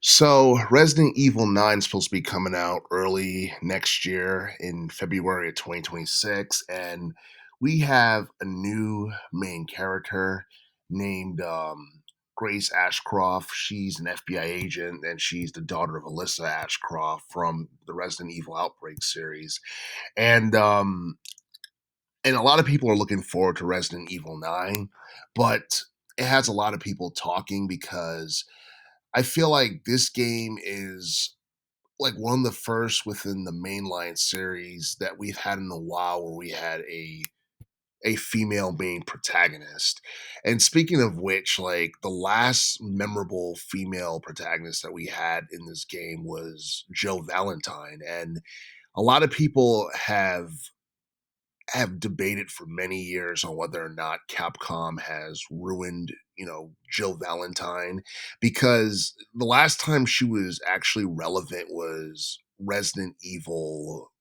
So, Resident Evil 9 is supposed to be coming out early next year in February of 2026. And we have a new main character named Grace Ashcroft. She's an FBI agent and she's the daughter of Alyssa Ashcroft from the Resident Evil Outbreak series. And um, and a lot of people are looking forward to Resident Evil 9, but it has a lot of people talking because I feel like this game is like one of the first within the mainline series that we've had in a while where we had a female main protagonist. And speaking of which, like the last memorable female protagonist that we had in this game was Joe Valentine. And a lot of people have debated for many years on whether or not Capcom has ruined, Jill Valentine, because the last time she was actually relevant was Resident Evil.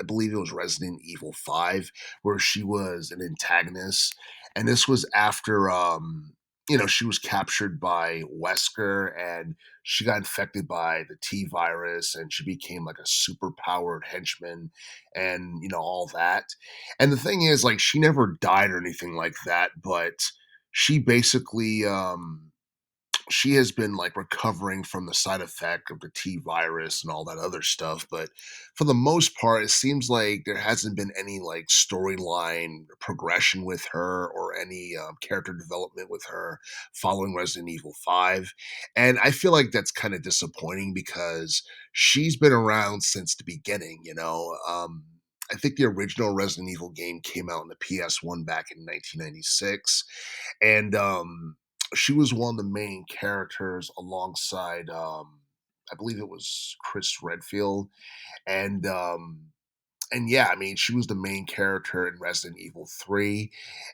I believe it was Resident Evil 5, where she was an antagonist. And this was after she was captured by Wesker and she got infected by the T virus and she became like a super powered henchman and all that. And the thing is, like, she never died or anything like that, but she basically she has been like recovering from the side effect of the T virus and all that other stuff. But for the most part, it seems like there hasn't been any like storyline progression with her or any character development with her following Resident Evil 5. And I feel like that's kind of disappointing because she's been around since the beginning. I think the original Resident Evil game came out on the PS1 back in 1996. And she was one of the main characters alongside I believe it was Chris Redfield. And yeah, I mean, she was the main character in Resident Evil 3.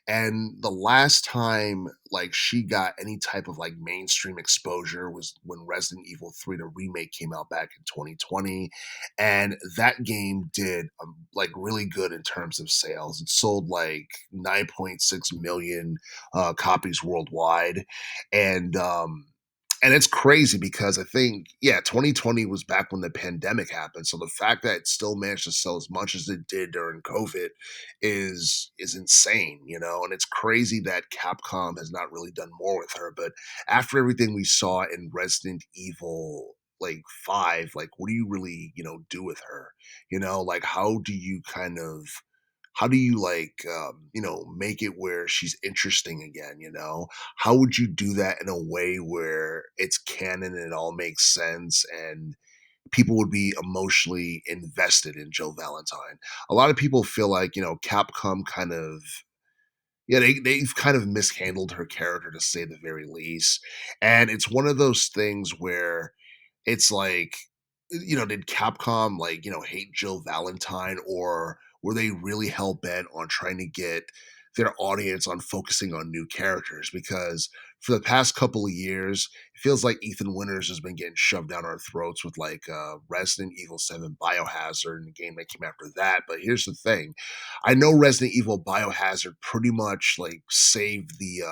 And the last time like she got any type of like mainstream exposure was when Resident Evil 3 the remake came out back in 2020. And that game did like really good in terms of sales. It sold like 9.6 million copies worldwide. And it's crazy because I think, yeah, 2020 was back when the pandemic happened. So the fact that it still managed to sell as much as it did during COVID is insane. And it's crazy that Capcom has not really done more with her. But after everything we saw in Resident Evil like 5, like what do you really, do with her? Like how do you like make it where she's interesting again? How would you do that in a way where it's canon and it all makes sense and people would be emotionally invested in Jill Valentine? A lot of people feel like Capcom kind of, yeah, they've kind of mishandled her character to say the very least. And it's one of those things where it's like, did Capcom like, hate Jill Valentine, or were they really hell bent on trying to get their audience on focusing on new characters? Because for the past couple of years, it feels like Ethan Winters has been getting shoved down our throats with like Resident Evil 7 Biohazard and the game that came after that. But here's the thing. I know Resident Evil Biohazard pretty much like saved the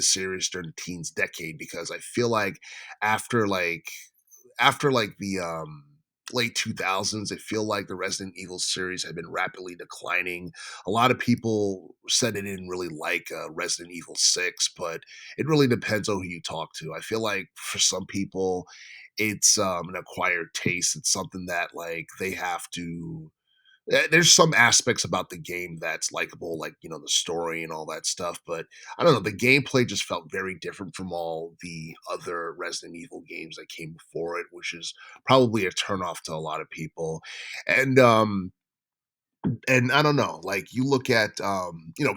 series during the teens decade, because I feel like after like after the late 2000s, I feel like the Resident Evil series had been rapidly declining. A lot of people said they didn't really like Resident Evil 6, but it really depends on who you talk to. I feel like for some people it's an acquired taste. It's something that like they have to, there's some aspects about the game that's likable, like the story and all that stuff. But I don't know, the gameplay just felt very different from all the other Resident Evil games that came before it, which is probably a turnoff to a lot of people. And um and I don't know, like you look at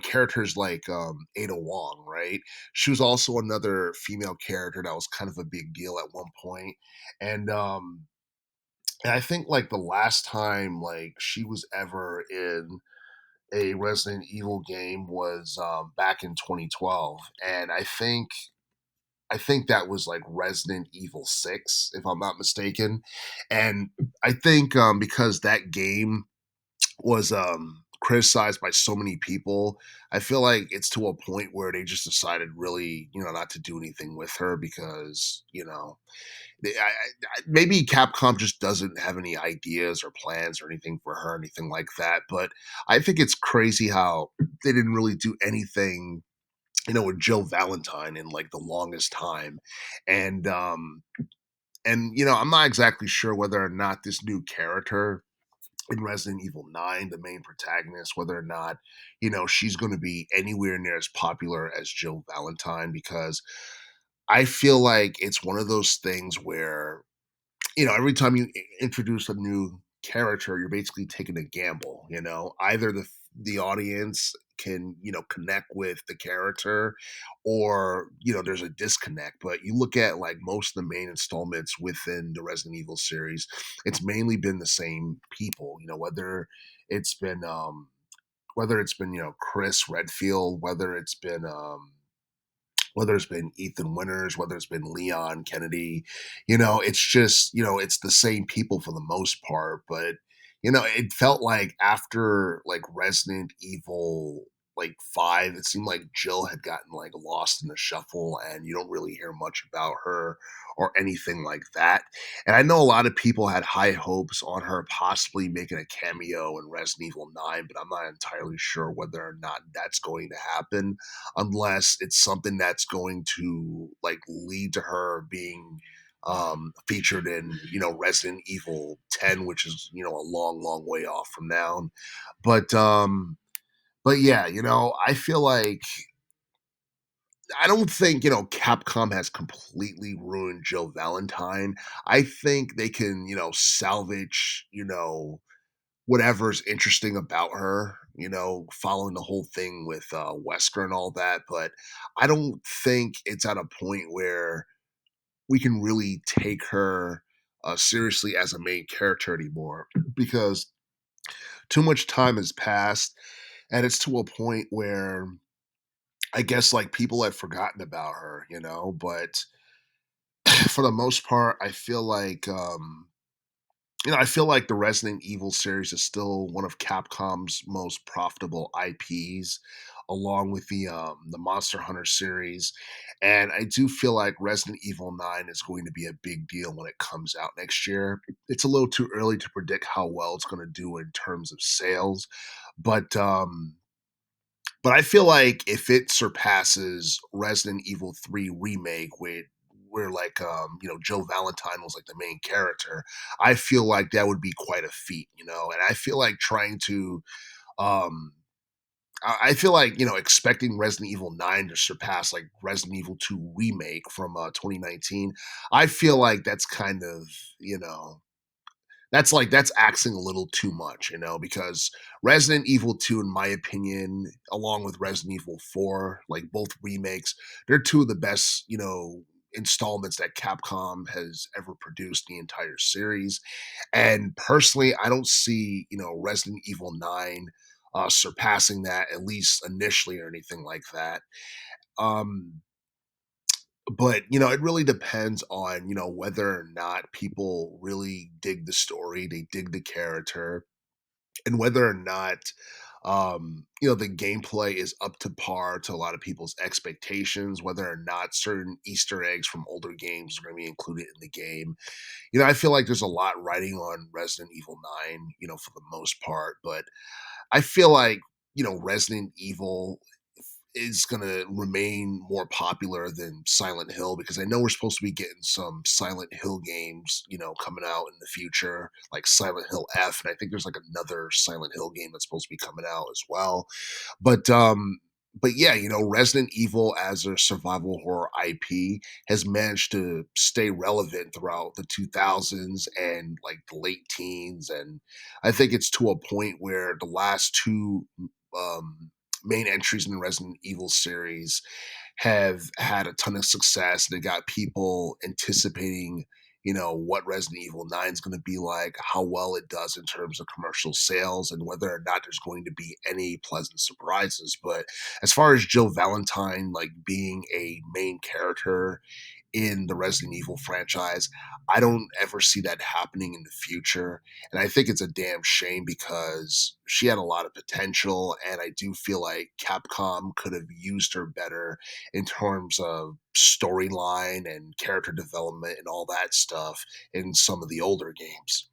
characters like Ada Wong, right? She was also another female character that was kind of a big deal at one point. And um and I think like the last time like she was ever in a Resident Evil game was back in 2012, and I think that was like Resident Evil 6, if I'm not mistaken. And I think because that game was criticized by so many people. I feel like it's to a point where they just decided really, not to do anything with her because, maybe Capcom just doesn't have any ideas or plans or anything for her, anything like that. But I think it's crazy how they didn't really do anything, with Jill Valentine in like the longest time. And I'm not exactly sure whether or not this new character in Resident Evil 9, the main protagonist, whether or not, she's going to be anywhere near as popular as Jill Valentine, because I feel like it's one of those things where, every time you introduce a new character, you're basically taking a gamble, Either the audience can, connect with the character, or, there's a disconnect. But you look at like most of the main installments within the Resident Evil series, it's mainly been the same people, whether it's been, Chris Redfield, whether it's been Ethan Winters, whether it's been Leon Kennedy, it's just, it's the same people for the most part. But, it felt like after like Resident Evil like 5, it seemed like Jill had gotten like lost in the shuffle and you don't really hear much about her or anything like that. And I know a lot of people had high hopes on her possibly making a cameo in Resident Evil 9, but I'm not entirely sure whether or not that's going to happen, unless it's something that's going to like lead to her being featured in, Resident Evil 10, which is, a long, long way off from now. But yeah, I feel like I don't think, Capcom has completely ruined Jill Valentine. I think they can, salvage, whatever's interesting about her, following the whole thing with Wesker and all that. But I don't think it's at a point where we can really take her seriously as a main character anymore, because too much time has passed, and it's to a point where I guess like people have forgotten about her, but for the most part, I feel like the Resident Evil series is still one of Capcom's most profitable IPs, along with the Monster Hunter series. And I do feel like Resident Evil 9 is going to be a big deal when it comes out next year. It's a little too early to predict how well it's going to do in terms of sales, but I feel like if it surpasses Resident Evil 3 Remake, where like Joe Valentine was like the main character, I feel like that would be quite a feat, And I feel like um I feel like, expecting Resident Evil 9 to surpass like Resident Evil 2 Remake from 2019, I feel like that's kind of, you know, that's axing a little too much, because Resident Evil 2, in my opinion, along with Resident Evil 4, like both remakes, they're two of the best, installments that Capcom has ever produced in the entire series. And personally, I don't see, Resident Evil 9 surpassing that, at least initially, or anything like that. Um, but it really depends on whether or not people really dig the story, they dig the character, and whether or not the gameplay is up to par to a lot of people's expectations, whether or not certain Easter eggs from older games are going to be included in the game. I feel like there's a lot riding on Resident Evil 9, for the most part. But I feel like Resident Evil is going to remain more popular than Silent Hill, because I know we're supposed to be getting some Silent Hill games, coming out in the future, like Silent Hill F, and I think there's like another Silent Hill game that's supposed to be coming out as well. But yeah, Resident Evil as a survival horror IP has managed to stay relevant throughout the 2000s and like the late teens, and I think it's to a point where the last two um main entries in the Resident Evil series have had a ton of success. They got people anticipating, what Resident Evil 9 is going to be like, how well it does in terms of commercial sales, and whether or not there's going to be any pleasant surprises. But as far as Jill Valentine, like being a main character in the Resident Evil franchise. I don't ever see that happening in the future. And I think it's a damn shame because she had a lot of potential. And I do feel like Capcom could have used her better in terms of storyline and character development and all that stuff in some of the older games.